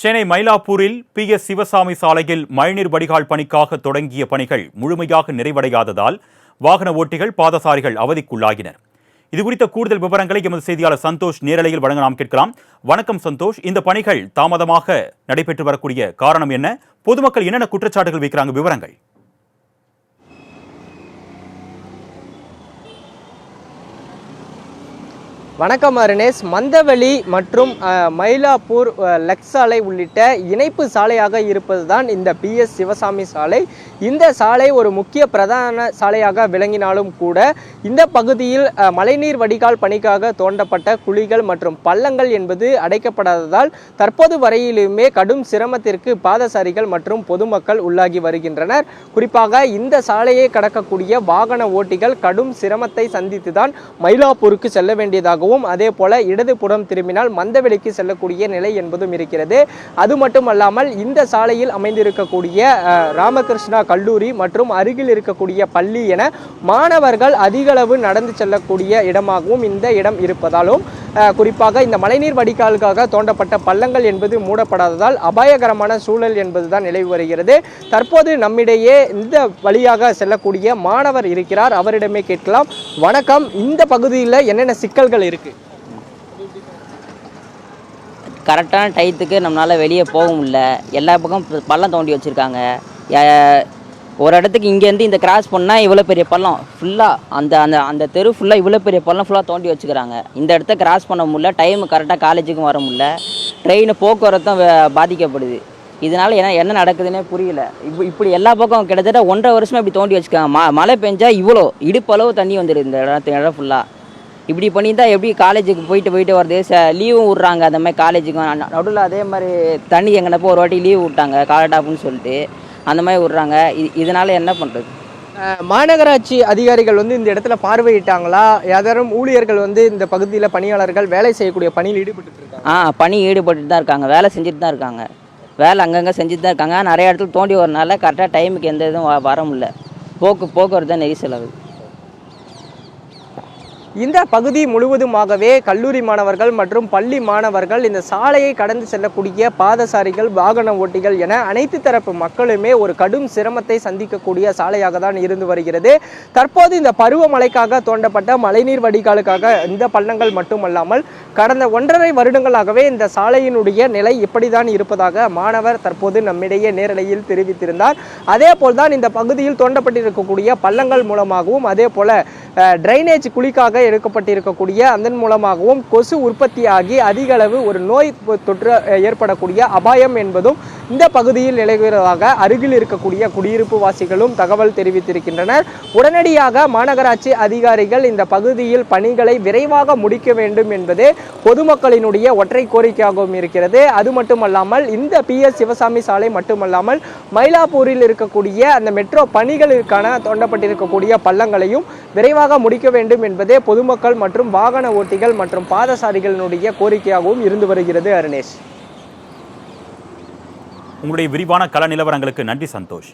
சென்னை மயிலாப்பூரில் PS சிவசாமி சாலையில் மழைநீர் வடிகால் பணிக்காக தொடங்கிய பணிகள் முழுமையாக நிறைவடையாததால் வாகன ஓட்டிகள் பாதசாரிகள் அவதிக்குள்ளாகினர். இதுகுறித்த கூடுதல் விவரங்களை எமது செய்தியாளர் சந்தோஷ் நேரலையில் வழங்க நாம் கேட்கலாம். வணக்கம் சந்தோஷ், இந்த பணிகள் தாமதமாக நடைபெற்று வரக்கூடிய காரணம் என்ன? பொதுமக்கள் என்னென்ன குற்றச்சாட்டுகள் வைக்கிறாங்க? விவரங்கள். வணக்கம் அருணேஷ். மந்தவெளி மற்றும் மயிலாப்பூர் லெக் சாலை உள்ளிட்ட இணைப்பு சாலையாக இருப்பதுதான் இந்த PS சிவசாமி சாலை. இந்த சாலை ஒரு முக்கிய பிரதான சாலையாக விளங்கினாலும் கூட இந்த பகுதியில் மழைநீர் வடிகால் பணிக்காக தோண்டப்பட்ட குழிகள் மற்றும் பள்ளங்கள் என்பது அடைக்கப்படாததால் தற்போது வரையிலுமே கடும் சிரமத்திற்கு பாதசாரிகள் மற்றும் பொதுமக்கள் உள்ளாகி வருகின்றனர். குறிப்பாக இந்த சாலையை கடக்கக்கூடிய வாகன ஓட்டிகள் கடும் சிரமத்தை சந்தித்துதான் மயிலாப்பூருக்கு செல்ல வேண்டியதாகவும், அதே போல இடதுபுறம் திரும்பினால் மந்தவெளிக்கு செல்லக்கூடிய நிலை என்பதும் இருக்கிறது. அது மட்டுமல்லாமல் இந்த சாலையில் அமைந்திருக்கக்கூடிய ராமகிருஷ்ணா கல்லூரி மற்றும் அருகில் இருக்கக்கூடிய பள்ளி என மாணவர்கள் அதிகளவு நடந்து செல்லக்கூடிய இடமாகவும் இந்த இடம் இருப்பதாலும், குறிப்பாக இந்த மழைநீர் வடிகாலுக்காக தோண்டப்பட்ட பள்ளங்கள் என்பது மூடப்படாததால் அபாயகரமான சூழல் என்பதுதான் நிலவி வருகிறது. தற்போது நம்மிடையே இந்த வழியாக செல்லக்கூடிய மாணவர் இருக்கிறார், அவரிடமே கேட்கலாம். வணக்கம், இந்த பகுதியில் என்னென்ன சிக்கல்கள் இருக்கு? கரெக்டான டயத்துக்கு நம்மளால் வெளியே போக முடியல. எல்லா பக்கம் பள்ளம் தோண்டி வச்சுருக்காங்க. ஒரு இடத்துக்கு இங்கேருந்து இந்த கிராஸ் பண்ணால் இவ்வளோ பெரிய பள்ளம் ஃபுல்லாக அந்த அந்த அந்த தெரு ஃபுல்லாக இவ்வளோ பெரிய பள்ளம் ஃபுல்லாக தோண்டி வச்சுக்கிறாங்க. இந்த இடத்த கிராஸ் பண்ண முடியல, டைமு கரெக்டாக காலேஜுக்கும் வர முடியல, ட்ரெயின் போக்குவரத்தும் பாதிக்கப்படுது. இதனால் என்ன நடக்குதுன்னே புரியல. இப்படி எல்லா பக்கம் கிட்டத்தட்ட 1.5 வருஷமாக இப்படி தோண்டி வச்சுருக்காங்க. மழை பெஞ்சா இவ்வளோ இடுப்பளவு தண்ணி வந்துடுது இந்த இடம் ஃபுல்லாக. இப்படி பண்ணியிருந்தால் எப்படி காலேஜுக்கு போயிட்டு வருது? லீவும் விட்றாங்க அந்த மாதிரி காலேஜுக்கும். நடுவில் அதே மாதிரி தண்ணி எங்கனப்போ ஒரு வாட்டி லீவ் விட்டாங்க காலட்டாப்புன்னு சொல்லிட்டு, அந்த மாதிரி விட்றாங்க. இதனால் என்ன பண்ணுறது? மாநகராட்சி அதிகாரிகள் இந்த இடத்துல பார்வையிட்டாங்களா? யாரும் ஊழியர்கள் இந்த பகுதியில் பணியாளர்கள் வேலை செய்யக்கூடிய பணியில் ஈடுபட்டு இருக்காங்க? பணி ஈடுபட்டு தான் இருக்காங்க, வேலை செஞ்சுட்டு தான் இருக்காங்க. வேலை அங்கங்கே செஞ்சுட்டு தான் இருக்காங்க. நிறைய இடத்துல தோண்டி வரனால கரெக்டாக டைமுக்கு எந்த இதுவும் வர முடியல. போக்குவரத்து தான் நெரிசல் ஆகுது. இந்த பகுதி முழுவதுமாகவே கல்லூரி மாணவர்கள் மற்றும் பள்ளி மாணவர்கள், இந்த சாலையை கடந்து செல்லக்கூடிய பாதசாரிகள், வாகன ஓட்டிகள் என அனைத்து தரப்பு மக்களுமே ஒரு கடும் சிரமத்தை சந்திக்கக்கூடிய சாலையாக தான் இருந்து வருகிறது. தற்போது இந்த பருவமழைக்காக தோண்டப்பட்ட மழைநீர் வடிகாலுக்காக இந்த பள்ளங்கள் மட்டுமல்லாமல் கடந்த 1.5 வருடங்களாகவே இந்த சாலையினுடைய நிலை இப்படிதான் இருப்பதாக மாணவர் தற்போது நம்மிடையே நேரலையில் தெரிவித்திருந்தார். அதே போல்தான் இந்த பகுதியில் தோண்டப்பட்டிருக்கக்கூடிய பள்ளங்கள் மூலமாகவும், அதே போல டிரைனேஜ் குழிக்காக எடுக்கப்பட்டிருக்கக்கூடிய அதன் மூலமாகவும் கொசு உற்பத்தியாகி அதிக அளவு ஒரு நோய் தொற்று ஏற்படக்கூடிய அபாயம் என்பதும் இந்த பகுதியில் நிலவுவதாக அருகில் இருக்கக்கூடிய குடியிருப்பு வாசிகளும் தகவல் தெரிவித்திருக்கின்றனர். உடனடியாக மாநகராட்சி அதிகாரிகள் இந்த பகுதியில் பணிகளை விரைவாக முடிக்க வேண்டும் என்பதே பொதுமக்களினுடைய ஒற்றை கோரிக்கையாகவும் இருக்கிறது. அது மட்டுமல்லாமல் இந்த PS சிவசாமி சாலை மட்டுமல்லாமல் மயிலாப்பூரில் இருக்கக்கூடிய அந்த மெட்ரோ பணிகளுக்கான தோண்டப்பட்டிருக்கக்கூடிய பள்ளங்களையும் விரைவாக முடிக்க வேண்டும் என்பதே பொதுமக்கள் மற்றும் வாகன ஓட்டிகள் மற்றும் பாதசாரிகளினுடைய கோரிக்கையாகவும் இருந்து வருகிறது. அருணேஷ், உங்களுடைய விரிவான கள நிலவரங்களுக்கு நன்றி சந்தோஷ்.